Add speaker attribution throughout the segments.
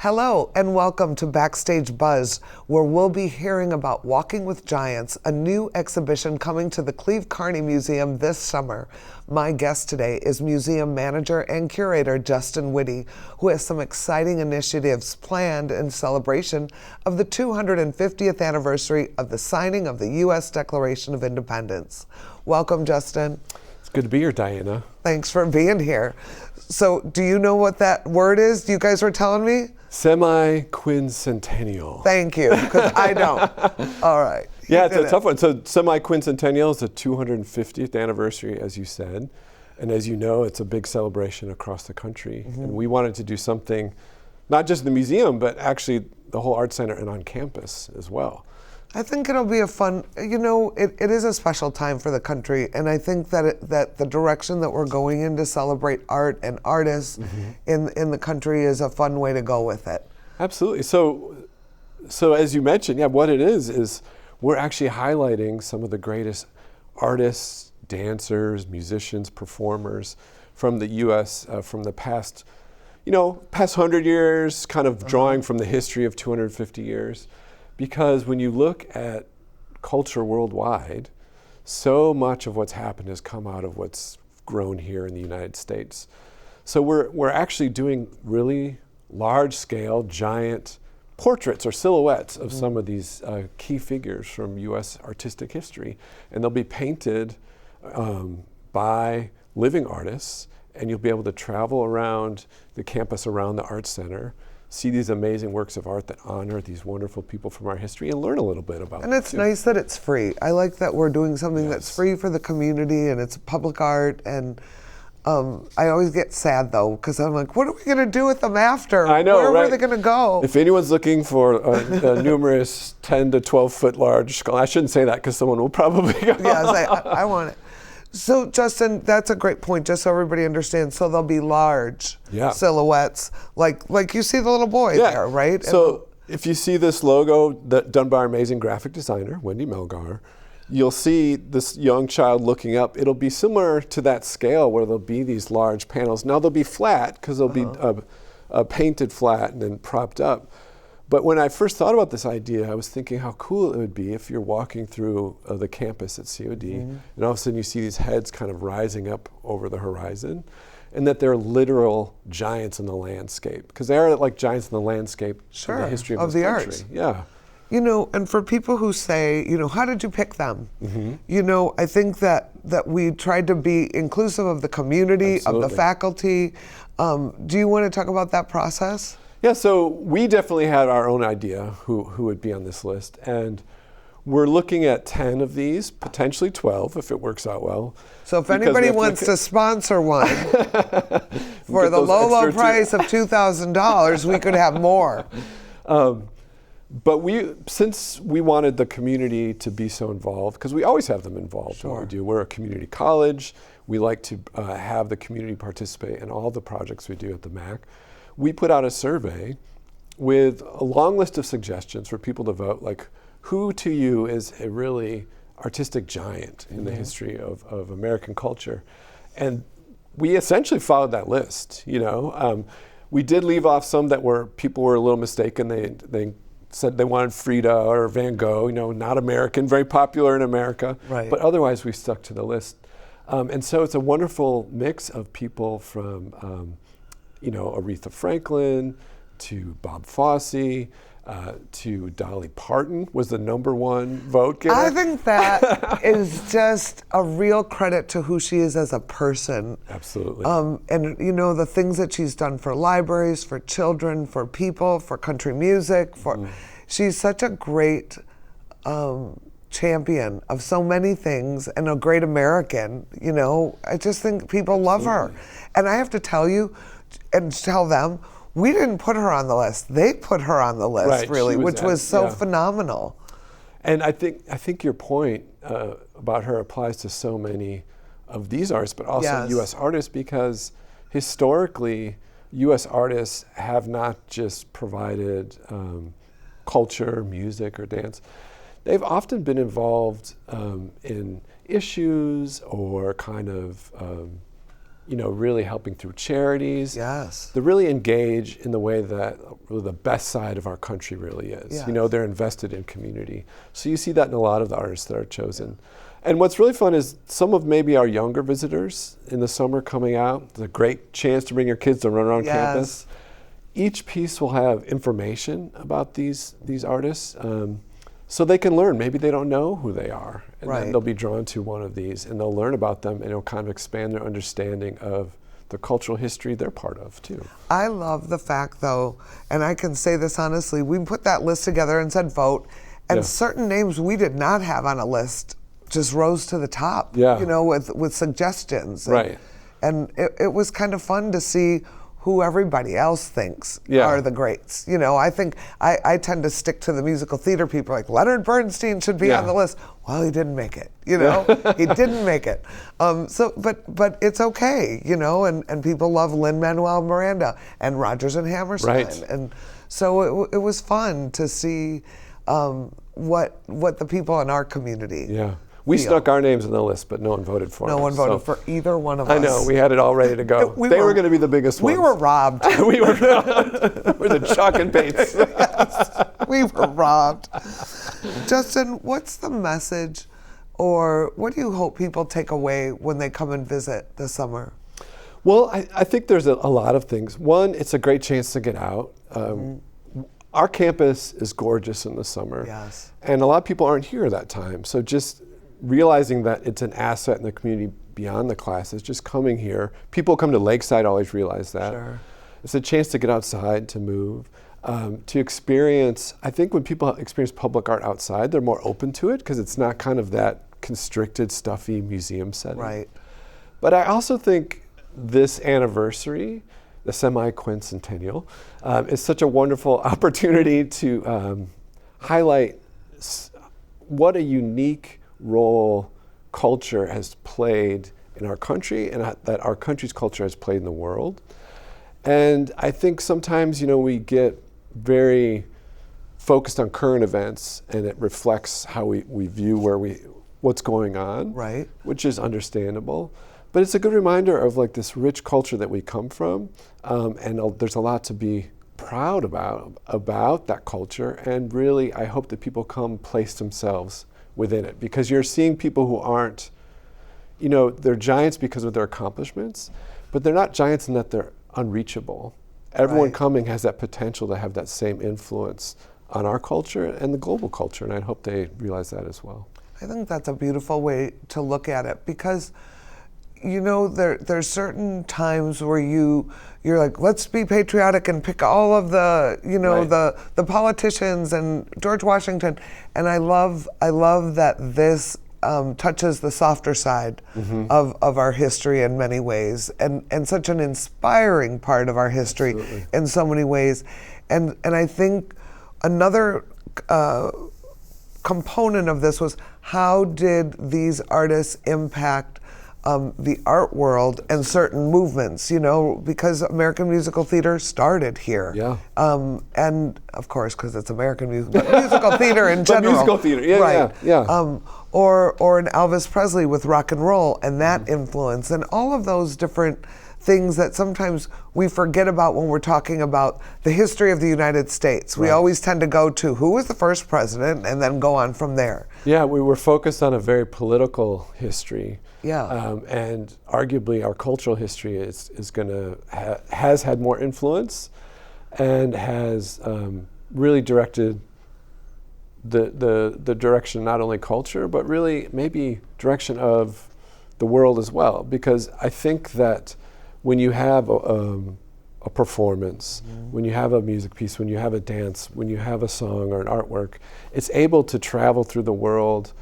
Speaker 1: Hello and welcome to Backstage Buzz, where we'll be hearing about Walking with Giants, a new exhibition coming to the Cleve Carney Museum this summer. My guest today is museum manager and curator Justin Witte, who has some exciting initiatives planned in celebration of the 250th anniversary of the signing of the U.S. Declaration of Independence. Welcome, Justin.
Speaker 2: It's good to be here, Diana.
Speaker 1: Thanks for being here. So, do you know what that word is? You guys were telling me?
Speaker 2: Semi-quincentennial.
Speaker 1: Thank you, because I don't. All right.
Speaker 2: Yeah, it's a tough one. So semi-quincentennial is the 250th anniversary, as you said. And as you know, it's a big celebration across the country. Mm-hmm. And we wanted to do something, not just in the museum, but actually the whole art center and on campus as well.
Speaker 1: I think it'll be a fun, it is a special time for the country, and I think that the direction that we're going in to celebrate art and artists in the country is a fun way to go with it.
Speaker 2: Absolutely. So as you mentioned, what it is we're actually highlighting some of the greatest artists, dancers, musicians, performers from the U.S. From the past 100 years, kind of drawing from the history of 250 years. Because when you look at culture worldwide, so much of what's happened has come out of what's grown here in the United States. So we're actually doing really large-scale, giant portraits or silhouettes of some of these key figures from U.S. artistic history. And they'll be painted by living artists, and you'll be able to travel around the campus, around the Art Center, see these amazing works of art that honor these wonderful people from our history and learn a little bit about them.
Speaker 1: And it's nice that it's free. I like that we're doing something that's free for the community and it's public art. And I always get sad though, because I'm like, what are we going to do with them after?
Speaker 2: I know,
Speaker 1: Where are they going to go?
Speaker 2: If anyone's looking for a numerous 10 to 12 foot large skull, I shouldn't say that because someone will probably go.
Speaker 1: Yeah, I want it. So, Justin, that's a great point, just so everybody understands. So they'll be large silhouettes, like you see the little boy there, right?
Speaker 2: So if you see this logo done by our amazing graphic designer, Wendy Melgar, you'll see this young child looking up. It'll be similar to that scale where there'll be these large panels. Now they'll be flat because they'll be painted flat and then propped up. But when I first thought about this idea, I was thinking how cool it would be if you're walking through the campus at COD, and all of a sudden you see these heads kind of rising up over the horizon, and that they're literal giants in the landscape, because they are like giants in the landscape in the history of this
Speaker 1: the
Speaker 2: country.
Speaker 1: arts.
Speaker 2: Yeah.
Speaker 1: And for people who say, how did you pick them? I think that we tried to be inclusive of the community, of the faculty. Do you want to talk about that process?
Speaker 2: Yeah, so we definitely had our own idea who would be on this list, and we're looking at 10 of these, potentially 12 if it works out well.
Speaker 1: So if anybody wants to sponsor one for the low price of $2,000, we could have more.
Speaker 2: But since we wanted the community to be so involved, because we always have them involved in what we do. We're a community college. We like to have the community participate in all the projects we do at the MAC. We put out a survey with a long list of suggestions for people to vote, like who to you is a really artistic giant in the history of American culture. And we essentially followed that list, We did leave off some that people were a little mistaken. They said they wanted Frida or Van Gogh, not American, very popular in America.
Speaker 1: Right.
Speaker 2: But otherwise we stuck to the list. And so it's a wonderful mix of people from Aretha Franklin, to Bob Fosse, to Dolly Parton was the #1 vote getter.
Speaker 1: I think that is just a real credit to who she is as a person.
Speaker 2: Absolutely.
Speaker 1: And the things that she's done for libraries, for children, for people, for country music, she's such a great champion of so many things and a great American. I just think people love her. And I have to tell you, and tell them, we didn't put her on the list. They put her on the list, really, which was so phenomenal.
Speaker 2: And I think your point about her applies to so many of these artists, but also U.S. artists, because historically, U.S. artists have not just provided culture, music, or dance. They've often been involved in issues or kind of really helping through charities.
Speaker 1: Yes.
Speaker 2: They're really engaged in the way that really the best side of our country really is.
Speaker 1: Yes.
Speaker 2: They're invested in community. So you see that in a lot of the artists that are chosen. And what's really fun is some of maybe our younger visitors in the summer coming out. It's a great chance to bring your kids to run around campus. Each piece will have information about these artists, so they can learn. Maybe they don't know who they are, and then they'll be drawn to one of these, and they'll learn about them, and it'll kind of expand their understanding of the cultural history they're part of too.
Speaker 1: I love the fact, though, and I can say this honestly, we put that list together and said vote, and certain names we did not have on a list just rose to the top, with suggestions.
Speaker 2: Right.
Speaker 1: And it was kind of fun to see who everybody else thinks are the greats. I think I tend to stick to the musical theater people, like Leonard Bernstein should be on the list. Well, he didn't make it, he didn't make it. But it's okay, and people love Lin-Manuel Miranda and Rodgers and Hammerstein.
Speaker 2: Right.
Speaker 1: And so it was fun to see what the people in our community
Speaker 2: We snuck our names on the list, but no one voted for us.
Speaker 1: No one voted for either one of us.
Speaker 2: I know, we had it all ready to go. They were going to be the biggest ones.
Speaker 1: We were robbed.
Speaker 2: We were robbed. We're the chalk and paints.
Speaker 1: Yes, we were robbed. Justin, what's the message, or what do you hope people take away when they come and visit this summer?
Speaker 2: Well, I think there's a lot of things. One, it's a great chance to get out. Our campus is gorgeous in the summer.
Speaker 1: Yes.
Speaker 2: And a lot of people aren't here at that time. So just realizing that it's an asset in the community beyond the classes, just coming here. People come to Lakeside always realize that.
Speaker 1: Sure.
Speaker 2: It's a chance to get outside, to move, to experience. I think when people experience public art outside, they're more open to it because it's not kind of that constricted, stuffy museum setting.
Speaker 1: Right.
Speaker 2: But I also think this anniversary, the semi-quincentennial, is such a wonderful opportunity to highlight what a unique role culture has played in our country, and that our country's culture has played in the world. And I think sometimes, we get very focused on current events, and it reflects how we view what's going on,
Speaker 1: right?
Speaker 2: Which is understandable. But it's a good reminder of this rich culture that we come from, and there's a lot to be proud about that culture. And really, I hope that people come place themselves within it, because you're seeing people who aren't, they're giants because of their accomplishments, but they're not giants in that they're unreachable. Everyone coming has that potential to have that same influence on our culture and the global culture, and I hope they realize that as well.
Speaker 1: I think that's a beautiful way to look at it, because there's certain times where you're like, let's be patriotic and pick all of the the politicians and George Washington, and I love that this touches the softer side of our history in many ways, and such an inspiring part of our history in so many ways, and I think another component of this was, how did these artists impact the art world and certain movements, because American musical theater started here.
Speaker 2: Yeah.
Speaker 1: And of course, because it's American musical theater in general.
Speaker 2: Musical theater, yeah.
Speaker 1: Or an Elvis Presley with rock and roll and that influence, and all of those different things that sometimes we forget about when we're talking about the history of the United States. We always tend to go to who was the first president and then go on from there.
Speaker 2: Yeah, we were focused on a very political history.
Speaker 1: Yeah.
Speaker 2: And arguably our cultural history has had more influence and has really directed the direction, not only culture, but really maybe direction of the world as well. Because I think that when you have a performance, when you have a music piece, when you have a dance, when you have a song or an artwork, it's able to travel through the world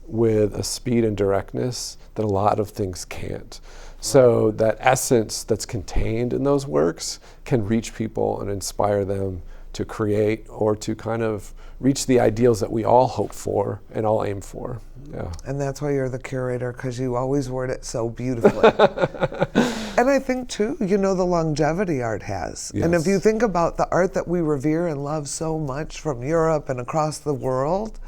Speaker 2: with a speed and directness that a lot of things can't. So that essence that's contained in those works can reach people and inspire them to create or to kind of reach the ideals that we all hope for and all aim for. Yeah.
Speaker 1: And that's why you're the curator, because you always word it so beautifully. And I think too, the longevity art has.
Speaker 2: Yes.
Speaker 1: And if you think about the art that we revere and love so much from Europe and across the world,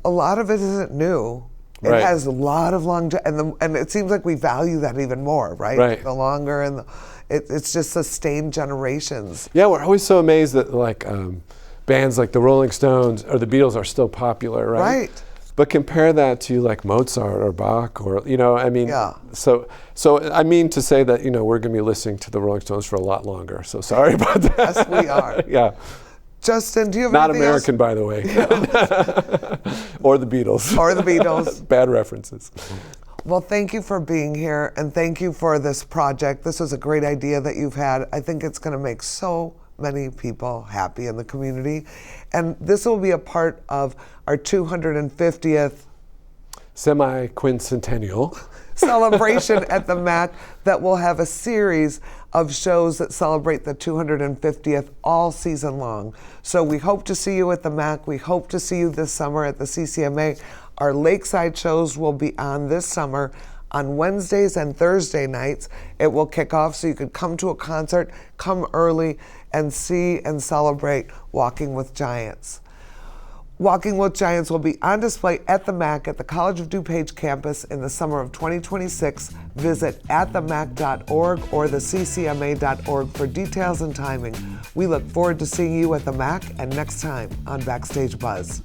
Speaker 1: a lot of it isn't new. It has a lot of longevity, and it seems like we value that even more, right?
Speaker 2: Right.
Speaker 1: The longer, and it's just sustained generations.
Speaker 2: Yeah, we're always so amazed that like bands like the Rolling Stones or the Beatles are still popular, right?
Speaker 1: Right.
Speaker 2: But compare that to like Mozart or Bach, or I mean,
Speaker 1: Yeah.
Speaker 2: So I mean to say that we're going to be listening to the Rolling Stones for a lot longer. So sorry about that.
Speaker 1: Yes, we are.
Speaker 2: Yeah.
Speaker 1: Justin, do you have
Speaker 2: Not
Speaker 1: anything
Speaker 2: American, by the way. Or the Beatles.
Speaker 1: Or the Beatles.
Speaker 2: Bad references.
Speaker 1: Well, thank you for being here, and thank you for this project. This was a great idea that you've had. I think it's going to make so many people happy in the community. And this will be a part of our 250th
Speaker 2: Semi-quincentennial
Speaker 1: celebration at the MAC that will have a series of shows that celebrate the 250th all season long. So we hope to see you at the MAC. We hope to see you this summer at the CCMA. Our Lakeside shows will be on this summer on Wednesdays and Thursday nights. It will kick off so you could come to a concert, come early, and see and celebrate Walking with Giants. Walking with Giants will be on display at the MAC at the College of DuPage campus in the summer of 2026. Visit atthemac.org or theccma.org for details and timing. We look forward to seeing you at the MAC and next time on Backstage Buzz.